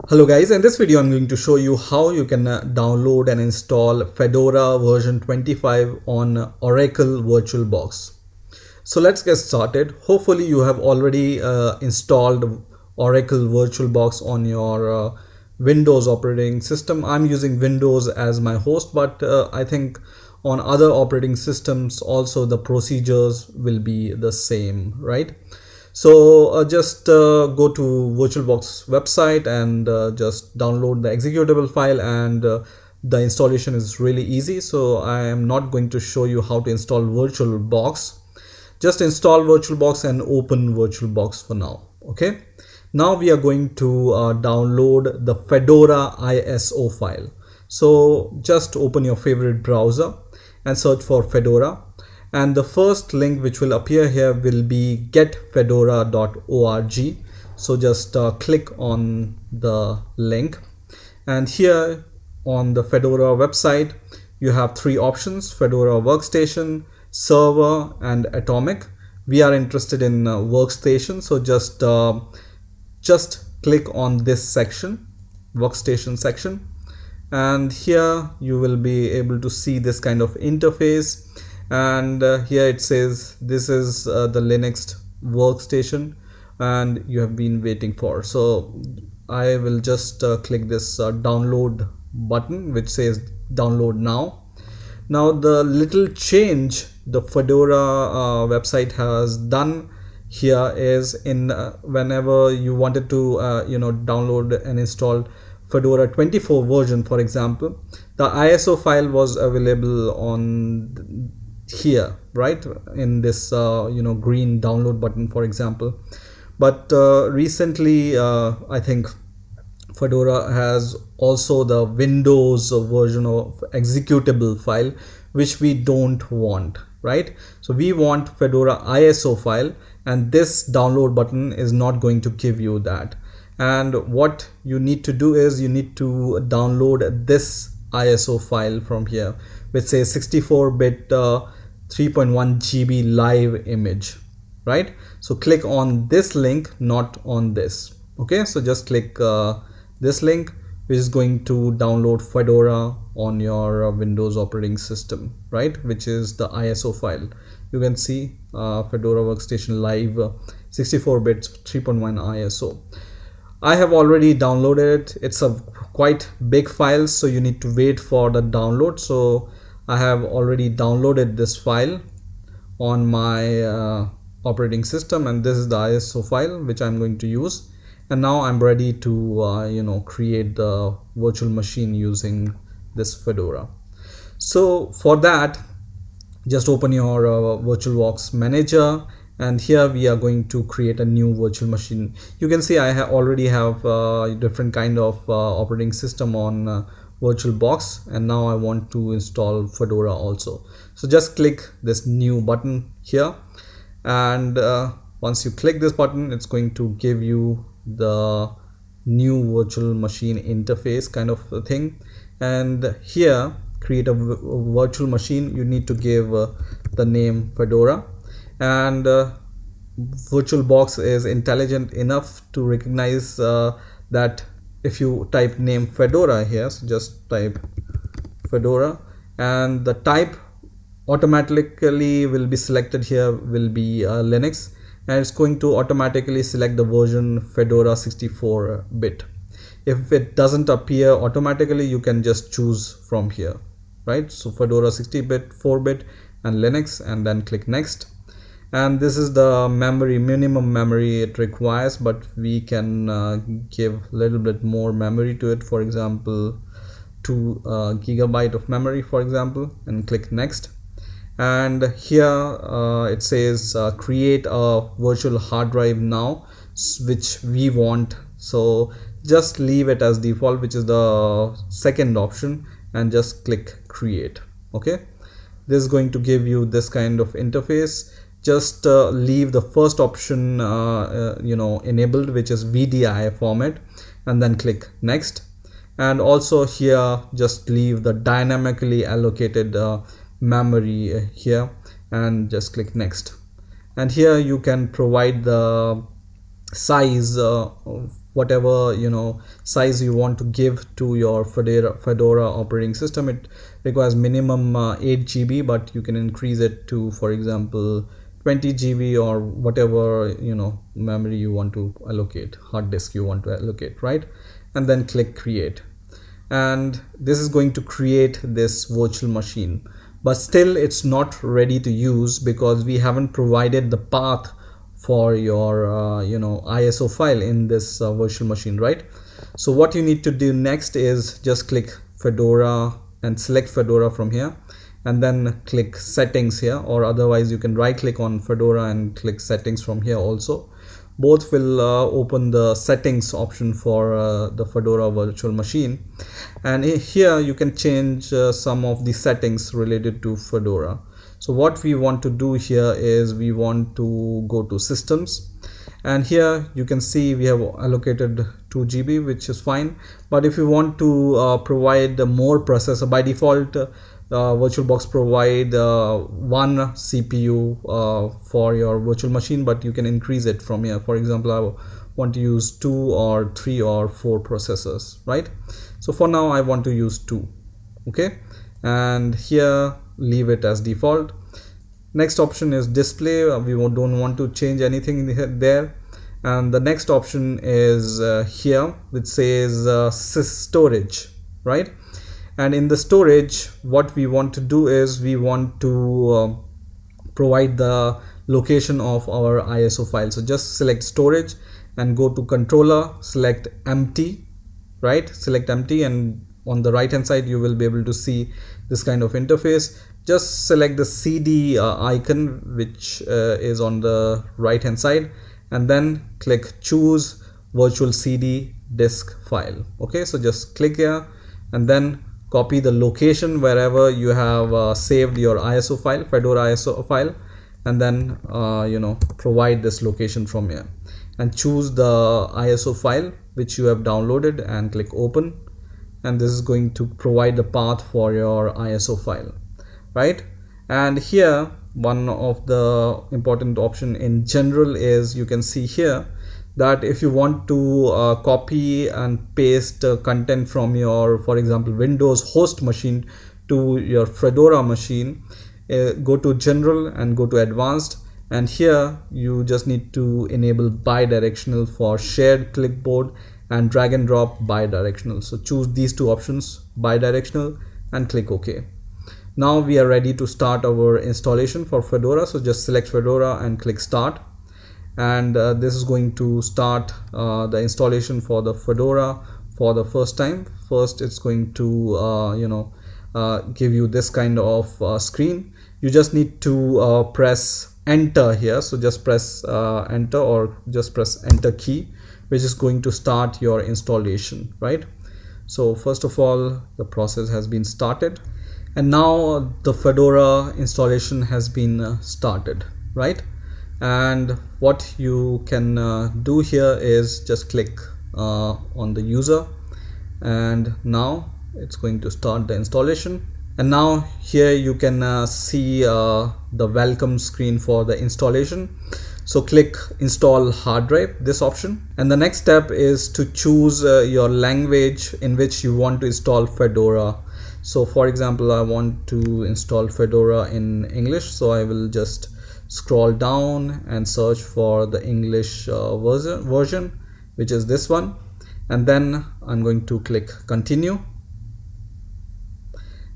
Hello guys, in this video I'm going to show you how you can download and install Fedora version 25 on Oracle VirtualBox. So let's get started. Hopefully you have already installed Oracle VirtualBox on your Windows operating system. I'm using Windows as my host, but I think on other operating systems also the procedures will be the same, right? So just go to VirtualBox website and just download the executable file, and the installation is really easy. So I am not going to show you how to install VirtualBox. Just install VirtualBox and open VirtualBox for now. Okay. Now we are going to download the Fedora ISO file. So just open your favorite browser and search for Fedora. And the first link which will appear here will be getfedora.org. So just click on the link, and here on the Fedora website you have three options: Fedora Workstation, Server, and Atomic. We are interested in Workstation, so just click on this section, Workstation section, and here you will be able to see this kind of interface. And here it says this is the Linux workstation and you have been waiting for. So I will just click this download button which says download now. Now the little change the Fedora website has done here is in whenever you wanted to download and install Fedora 24 version, for example, the ISO file was available on here, right, in this green download button, for example. But recently I think Fedora has also the Windows version of executable file, which we don't want, right? So we want Fedora ISO file, and this download button is not going to give you that. And what you need to do is you need to download this ISO file from here, which says 64-bit 3.1 GB live image, right? So click on this link, not on this. Okay, so just click this link, which is going to download Fedora on your Windows operating system, right, which is the ISO file. You can see Fedora Workstation Live 64-bit 3.1 ISO. I have already downloaded it. It's a quite big file, so you need to wait for the download. So I have already downloaded this file on my operating system, and this is the ISO file which I'm going to use. And now I'm ready to create the virtual machine using this Fedora. So for that, just open your VirtualBox manager, and here we are going to create a new virtual machine. You can see I already have different kind of operating system on VirtualBox, and now I want to install Fedora also. So just click this new button here, and once you click this button, it's going to give you the new virtual machine interface kind of a thing. And here, create a virtual machine, you need to give the name Fedora, and VirtualBox is intelligent enough to recognize that if you type name Fedora here, so just type Fedora, and the type automatically will be selected here will be Linux, and it's going to automatically select the version Fedora 64-bit. If it doesn't appear automatically, you can just choose from here, right? So Fedora 60-bit, 4-bit, and Linux, and then click next. And this is the memory, minimum memory it requires, but we can give a little bit more memory to it, for example 2 GB of memory, for example, and click next. And here it says create a virtual hard drive now, which we want. So just leave it as default, which is the second option, and just click create. Okay, this is going to give you this kind of interface. Just leave the first option enabled, which is VDI format, and then click next. And also here just leave the dynamically allocated memory here, and just click next. And here you can provide the size, whatever size you want to give to your Fedora operating system. It requires minimum 8 GB, but you can increase it to, for example, 20 GB or whatever memory you want to allocate, hard disk you want to allocate, right? And then click create, and this is going to create this virtual machine. But still it's not ready to use because we haven't provided the path for your ISO file in this virtual machine, right? So what you need to do next is just click Fedora and select Fedora from here, and then click settings here, or otherwise you can right click on Fedora and click settings from here also. Both will open the settings option for the Fedora virtual machine, and here you can change some of the settings related to Fedora. So what we want to do here is we want to go to systems, and here you can see we have allocated 2 GB, which is fine. But if you want to provide more processor, by default VirtualBox provide 1 CPU for your virtual machine, but you can increase it from here. For example, I want to use 2 or 3 or 4 processors, right? So for now I want to use 2, okay, and here leave it as default. Next option is display. We don't want to change anything there. And the next option is here, which says storage, right? And in the storage, what we want to do is we want to provide the location of our ISO file. So just select storage and go to controller, select empty, right? Select empty, and on the right hand side you will be able to see this kind of interface. Just select the CD icon, which is on the right hand side, and then click choose virtual CD disk file. Okay, so just click here and then copy the location wherever you have saved your ISO file, Fedora ISO file, and then provide this location from here, and choose the ISO file which you have downloaded and click open, and this is going to provide the path for your ISO file, right? And here one of the important option in general is, you can see here that if you want to copy and paste content from your, for example, Windows host machine to your Fedora machine, go to general and go to advanced, and here you just need to enable bidirectional for shared clipboard and drag and drop bidirectional. So choose these two options, bidirectional, and click OK. Now we are ready to start our installation for Fedora. So just select Fedora and click start, and this is going to start the installation for the Fedora for the first time. First it's going to give you this kind of screen. You just need to press enter here. So just press enter, or just press enter key, which is going to start your installation, right? So first of all, the process has been started, and now the Fedora installation has been started, right? And what you can do here is just click on the user, and now it's going to start the installation. And now here you can see the welcome screen for the installation. So click install hard drive, this option, and the next step is to choose your language in which you want to install Fedora. So for example, I want to install Fedora in English, so I will just scroll down and search for the English version, which is this one, and then I'm going to click continue.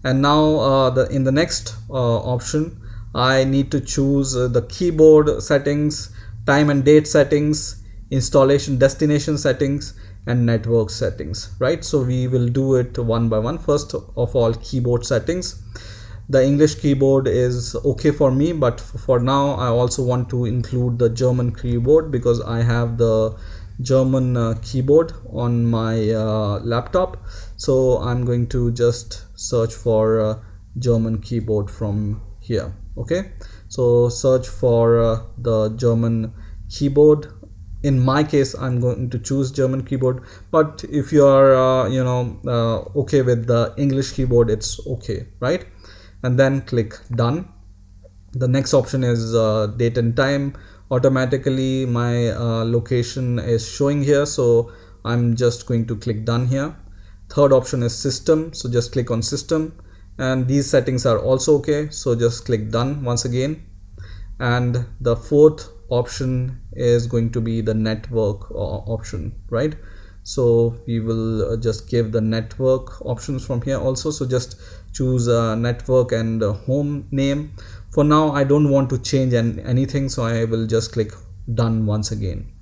And now in the next option, I need to choose the keyboard settings, time and date settings, installation destination settings, and network settings, right? So we will do it one by one. First of all, keyboard settings. The English keyboard is okay for me, but for now I also want to include the German keyboard because I have the German keyboard on my laptop. So I'm going to just search for German keyboard from here. Okay, so search for the German keyboard. In my case, I'm going to choose German keyboard, but if you are okay with the English keyboard, it's okay, right? And then click done. The next option is date and time, automatically my location is showing here, so I'm just going to click done here. Third option is system, so just click on system, and these settings are also okay, so just click done once again. And the fourth option is going to be the network option, right? So we will just give the network options from here also, so just choose network and home name. For now I don't want to change anything, so I will just click done once again.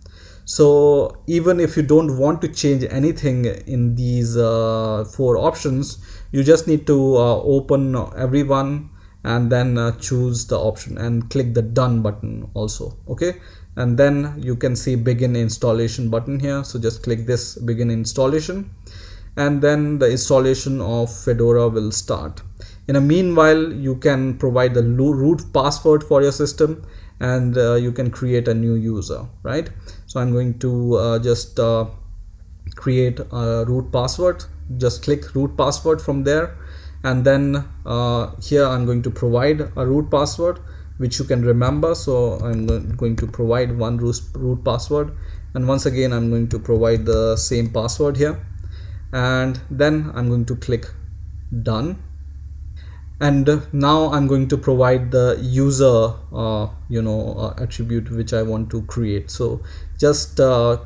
So even if you don't want to change anything in these four options, you just need to open everyone and then choose the option and click the done button also. Okay, and then you can see begin installation button here, so just click this begin installation, and then the installation of Fedora will start. In a meanwhile, you can provide the root password for your system, and you can create a new user, right? So I'm going to just create a root password. Just click root password from there, and then here I'm going to provide a root password which you can remember. So I'm going to provide one root password, and once again I'm going to provide the same password here, and then I'm going to click done. And now I'm going to provide the user attribute which I want to create. So just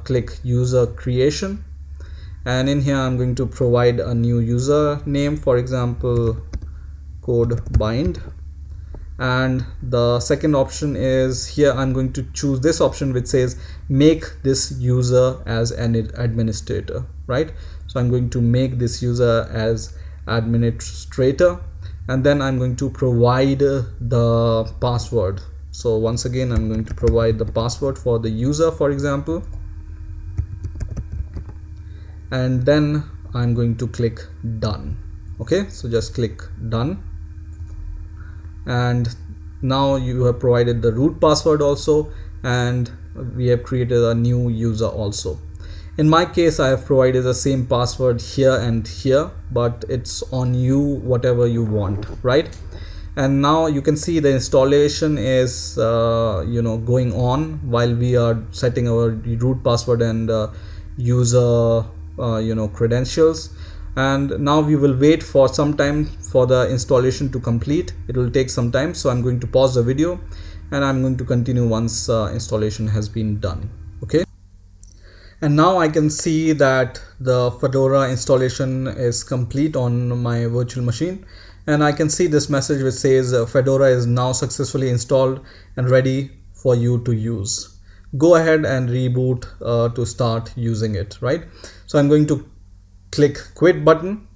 click user creation, and in here I'm going to provide a new user name, for example code bind. And the second option is here I'm going to choose this option which says make this user as an administrator, right? So I'm going to make this user as administrator, and then I'm going to provide the password. So once again I'm going to provide the password for the user, for example, and then I'm going to click done. Okay, so just click done, and now you have provided the root password also, and we have created a new user also. In my case I have provided the same password here and here, but it's on you whatever you want, right? And now you can see the installation is going on while we are setting our root password and user credentials. And now we will wait for some time for the installation to complete. It will take some time, so I'm going to pause the video and I'm going to continue once installation has been done. Okay, and now I can see that the Fedora installation is complete on my virtual machine, and I can see this message which says Fedora is now successfully installed and ready for you to use. Go ahead and reboot to start using it, right? So I'm going to click quit button,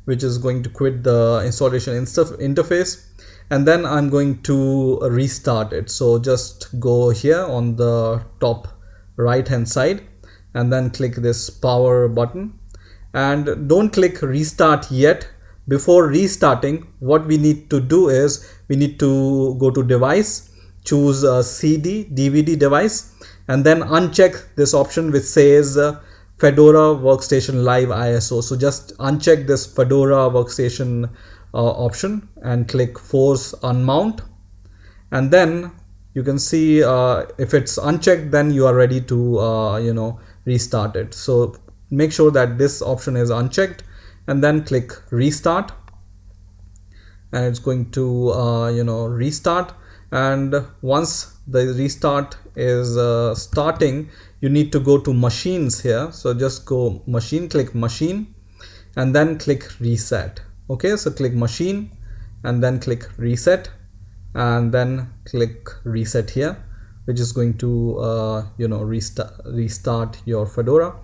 which is going to quit the installation interface, and then I'm going to restart it. So just go here on the top right hand side and then click this power button, and don't click restart yet. Before restarting, what we need to do is we need to go to device, choose a CD DVD device, and then uncheck this option which says Fedora Workstation Live ISO. So just uncheck this Fedora Workstation option and click force unmount, and then you can see if it's unchecked, then you are ready to restart it. So make sure that this option is unchecked, and then click restart, and it's going to restart. And once the restart is starting, you need to go to machines here. So just go machine, click machine, and then click reset. Okay, so click machine and then click reset, and then click reset here, which is going to restart your Fedora.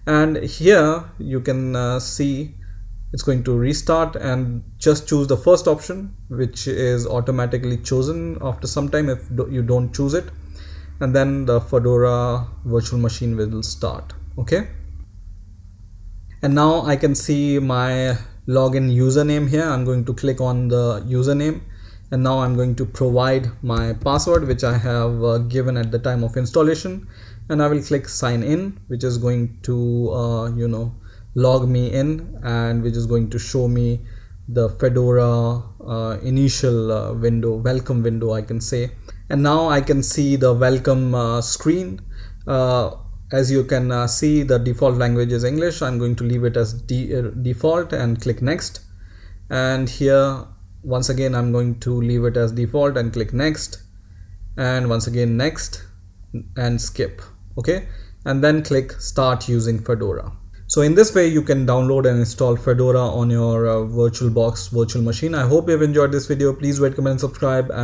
And here you can see it's going to restart, and just choose the first option, which is automatically chosen after some time if you don't choose it, and then the Fedora virtual machine will start. Okay, and now I can see my login username here. I'm going to click on the username, and now I'm going to provide my password which I have given at the time of installation, and I will click sign in, which is going to log me in, and which is going to show me the Fedora initial window, welcome window I can say. And now I can see the welcome screen. As you can see, the default language is English. I'm going to leave it as default and click next. And here once again I'm going to leave it as default and click next, and once again next and skip. Okay, and then click start using Fedora. So in this way you can download and install Fedora on your VirtualBox virtual machine. I hope you've enjoyed this video. Please rate, comment, subscribe, and